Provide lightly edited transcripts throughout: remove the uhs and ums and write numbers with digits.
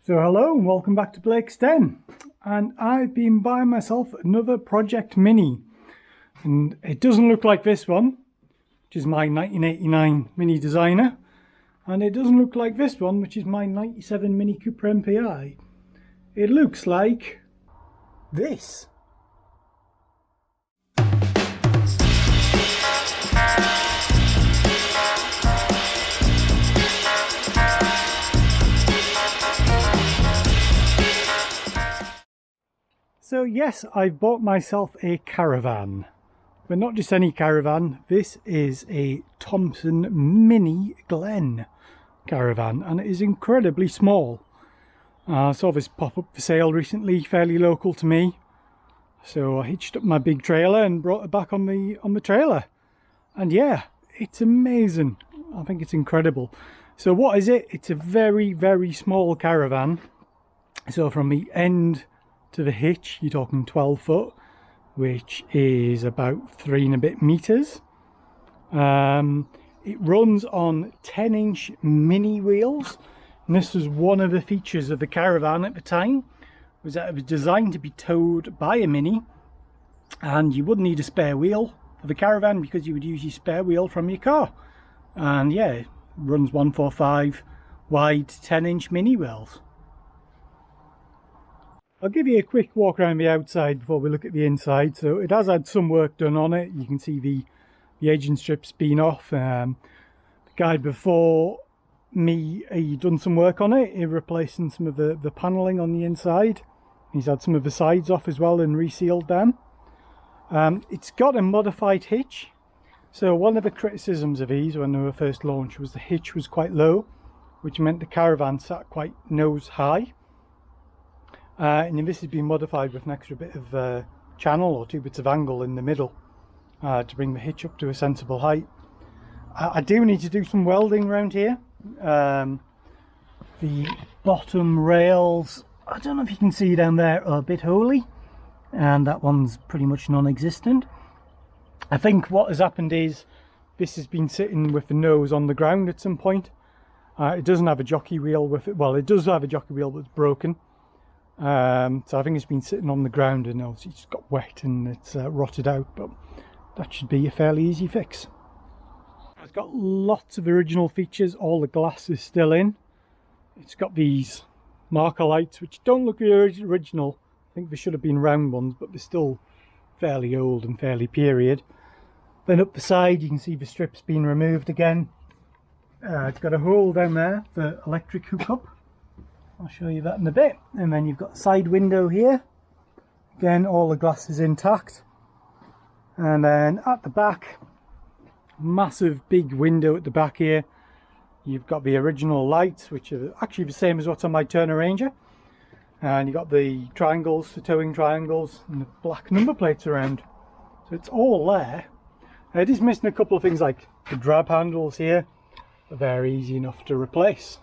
So hello and welcome back to Blake's Den, and I've been buying myself another Proeject Mini, and it doesn't look like this one, which is my 1989 Mini Designer, and it doesn't look like this one, which is my 97 Mini Cooper MPI. It looks like this. So yes, I've bought myself a caravan, but not just any caravan. This is a Thomson Mini-Glen caravan, and it is incredibly small. I saw this pop up for sale recently, fairly local to me. So I hitched up my big trailer and brought it back on the trailer. And yeah, it's amazing. I think it's incredible. So what is it? It's a very, very small caravan. So from the end to the hitch, you're talking 12 foot, which is about 3 and a bit meters. It runs on 10-inch mini wheels, and this was one of the features of the caravan at the time, was that it was designed to be towed by a Mini, and you wouldn't need a spare wheel for the caravan because you would use your spare wheel from your car. And yeah, it runs 145 wide 10-inch mini wheels. I'll give you a quick walk around the outside before we look at the inside. So it has had some work done on it. You can see the edging strips been off. The guy before me, he done some work on it. He replacing some of the panelling on the inside. He's had some of the sides off as well and resealed them. It's got a modified hitch. So one of the criticisms of these when they were first launched was the hitch was quite low, which meant the caravan sat quite nose high. And this has been modified with an extra bit of channel or 2 bits of angle in the middle to bring the hitch up to a sensible height. I do need to do some welding around here. The bottom rails, I don't know if you can see down there, are a bit holy, and that one's pretty much non-existent. I think what has happened is this has been sitting with the nose on the ground at some point. It doesn't have a jockey wheel with it. Well, it does have a jockey wheel, but it's broken. So I think it's been sitting on the ground and obviously it's got wet and it's rotted out, but that should be a fairly easy fix. It's got lots of original features. All the glass is still in. It's got these marker lights which don't look the original. I think they should have been round ones, but they're still fairly old and fairly period. Then up the side you can see the strips being removed again. It's got a hole down there for electric hookup. I'll show you that in a bit. And then you've got a side window here. Again, all the glass is intact. And then at the back, massive big window at the back here. You've got the original lights, which are actually the same as what's on my Turner Ranger. And you've got the triangles, the towing triangles, and the black number plates around. So it's all there. It is missing a couple of things like the grab handles here. But they're easy enough to replace.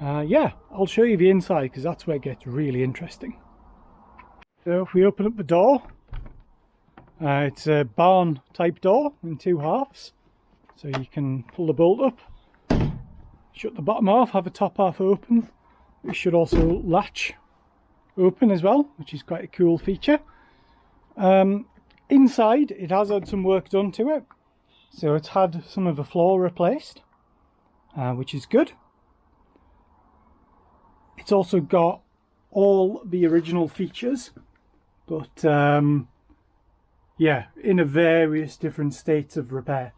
Yeah, I'll show you the inside because that's where it gets really interesting. So if we open up the door, it's a barn type door in 2 halves. So you can pull the bolt up, shut the bottom off, have the top half open. It should also latch open as well, which is quite a cool feature. Inside, it has had some work done to it. So it's had some of the floor replaced, which is good. It's also got all the original features, but yeah, in a various different states of repair.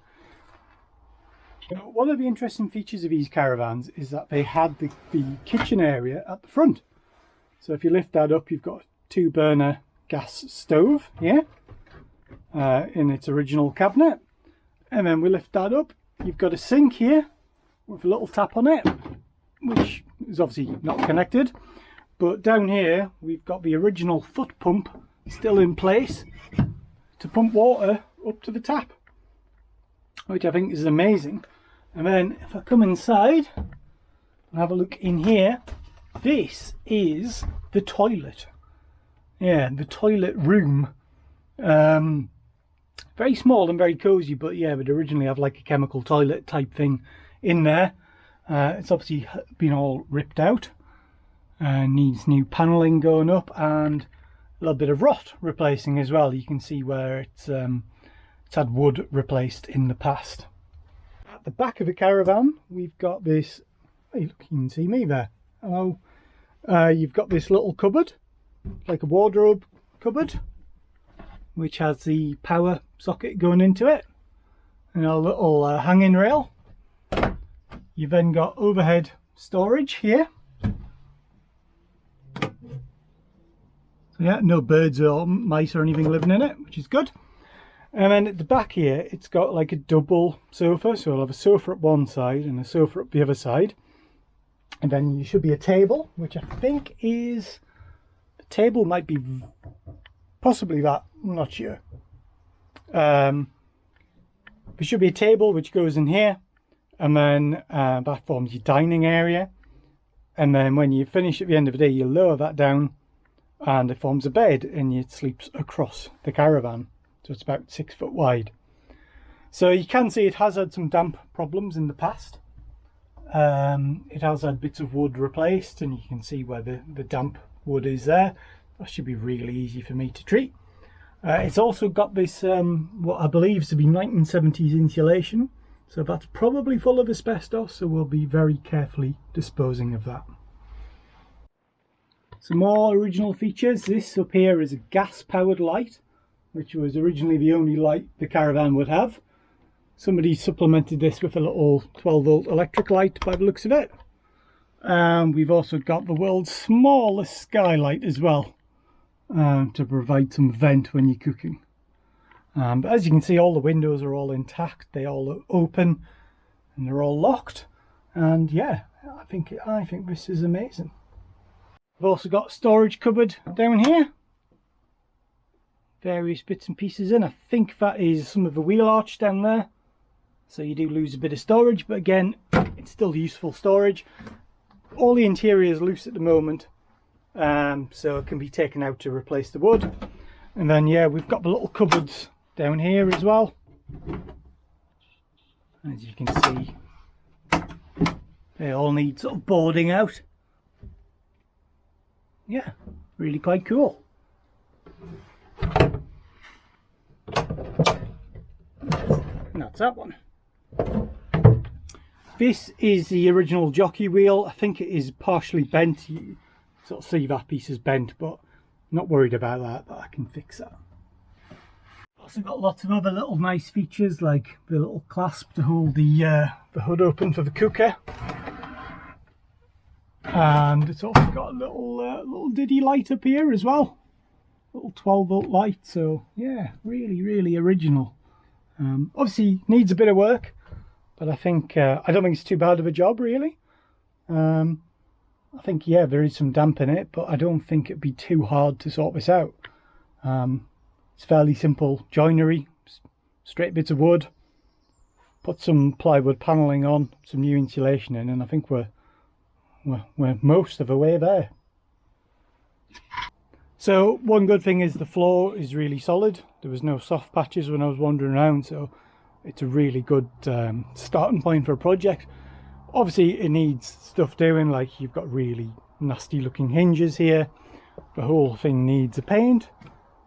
One of the interesting features of these caravans is that they had the kitchen area at the front. So if you lift that up, you've got a 2-burner gas stove here in its original cabinet. And then we lift that up, you've got a sink here with a little tap on it, which is obviously not connected, but down here we've got the original foot pump still in place to pump water up to the tap, which I think is amazing. And then if I come inside and have a look in here, this is the toilet. Yeah, the toilet room. Very small and very cozy, but yeah, would originally have like a chemical toilet type thing in there. It's obviously been all ripped out. needs new panelling going up and a little bit of rot replacing as well. You can see where it's had wood replaced in the past. At the back of the caravan we've got this, hey look, you can see me there, hello. You've got this little cupboard, like a wardrobe cupboard, which has the power socket going into it and a little hanging rail. You've then got overhead storage here. So yeah, no birds or mice or anything living in it, which is good. And then at the back here, it's got like a double sofa. So I'll have a sofa at one side and a sofa at the other side. And then there should be a table, which I think is, the table might be possibly that, I'm not sure. There should be a table which goes in here, and then that forms your dining area. And then when you finish at the end of the day, you lower that down and it forms a bed, and it sleeps across the caravan. So it's about 6 foot wide. So you can see it has had some damp problems in the past. It has had bits of wood replaced, and you can see where the damp wood is there. That should be really easy for me to treat. It's also got this what I believe to be 1970s insulation, so that's probably full of asbestos, so we'll be very carefully disposing of that. Some more original features. This up here is a gas powered light, which was originally the only light the caravan would have. Somebody supplemented this with a little 12-volt electric light by the looks of it. We've also got the world's smallest skylight as well, to provide some vent when you're cooking. But as you can see, all the windows are all intact, they all open and they're all locked. And yeah, I think this is amazing. We've also got a storage cupboard down here. Various bits and pieces in. I think that is some of the wheel arch down there. So you do lose a bit of storage, but again, it's still useful storage. All the interior is loose at the moment, so it can be taken out to replace the wood. And then yeah, we've got the little cupboards down here as well. As you can see, they all need sort of boarding out. Yeah, really quite cool. And that's that one. This is the original jockey wheel. I think it is partially bent. You sort of see that piece is bent, but I'm not worried about that, but I can fix that. Also got lots of other little nice features, like the little clasp to hold the hood open for the cooker. And it's also got a little diddy light up here as well. Little 12-volt light, so yeah, really original. Obviously needs a bit of work, but I think I don't think it's too bad of a job really. I think yeah, there is some damp in it, but I don't think it'd be too hard to sort this out. It's fairly simple joinery, straight bits of wood, put some plywood panelling on, some new insulation in, and I think we're most of the way there. So one good thing is the floor is really solid. There was no soft patches when I was wandering around, so it's a really good starting point for a project. Obviously it needs stuff doing, like you've got really nasty looking hinges here. The whole thing needs a paint,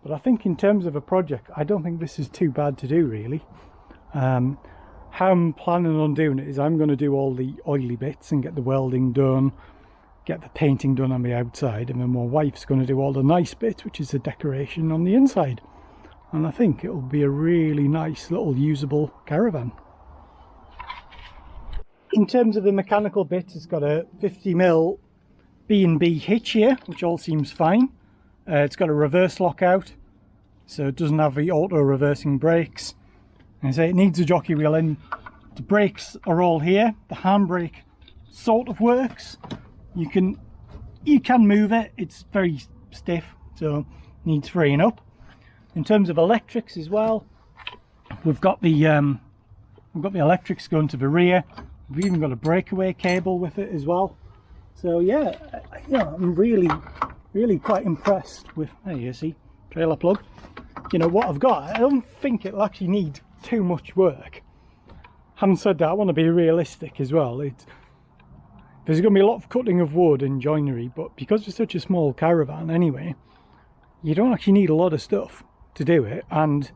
but I think in terms of a project, I don't think this is too bad to do really. How I'm planning on doing it is I'm going to do all the oily bits and get the welding done, get the painting done on the outside, and then my wife's going to do all the nice bits, which is the decoration on the inside. And I think it'll be a really nice little usable caravan. In terms of the mechanical bits, it's got a 50mm B&B hitch here, which all seems fine. It's got a reverse lockout, so it doesn't have the auto reversing brakes. And so it needs a jockey wheel in. The brakes are all here. The handbrake sort of works. You can move it. It's very stiff, so needs freeing up. In terms of electrics as well, we've got the electrics going to the rear. We've even got a breakaway cable with it as well. So yeah, I'm really quite impressed with. There you see, trailer plug. You know what I've got. I don't think it'll actually need too much work. Having said that, I want to be realistic as well. There's going to be a lot of cutting of wood and joinery, but because it's such a small caravan anyway, you don't actually need a lot of stuff to do it. And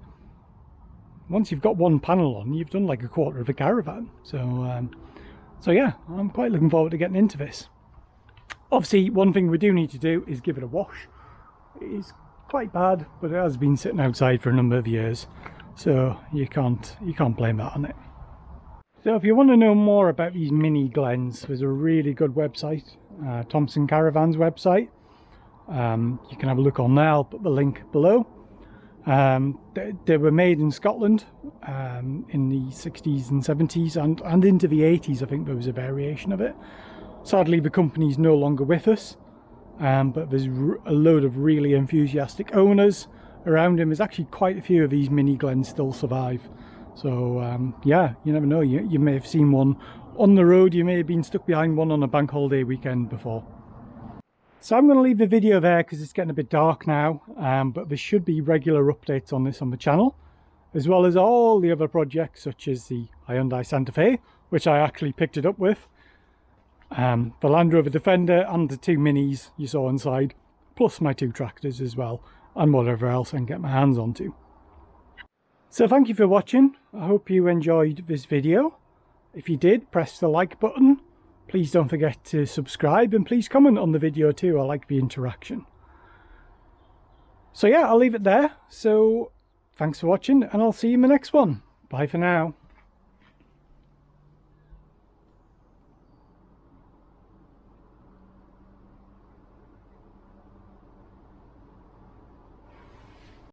once you've got one panel on, you've done like a quarter of a caravan. So yeah, I'm quite looking forward to getting into this. Obviously, one thing we do need to do is give it a wash. It's quite bad, but it has been sitting outside for a number of years, so you can't blame that on it. So if you want to know more about these mini glens, there's a really good website, Thomson Caravan's website. You can have a look on there. I'll put the link below. They were made in Scotland in the 60s and 70s and into the 80s. I think there was a variation of it. Sadly, the company's no longer with us, but there's a load of really enthusiastic owners around him. There's actually quite a few of these mini glens still survive. So yeah, you never know. You may have seen one on the road. You may have been stuck behind one on a bank holiday weekend before. So I'm going to leave the video there because it's getting a bit dark now, but there should be regular updates on this on the channel, as well as all the other projects such as the Hyundai Santa Fe, which I actually picked it up with, the Land Rover Defender and the 2 minis you saw inside, plus my 2 tractors as well, and whatever else I can get my hands onto. So thank you for watching. I hope you enjoyed this video. If you did, press the like button. Please don't forget to subscribe, and please comment on the video too. I like the interaction. So yeah, I'll leave it there. So thanks for watching, and I'll see you in the next one. Bye for now.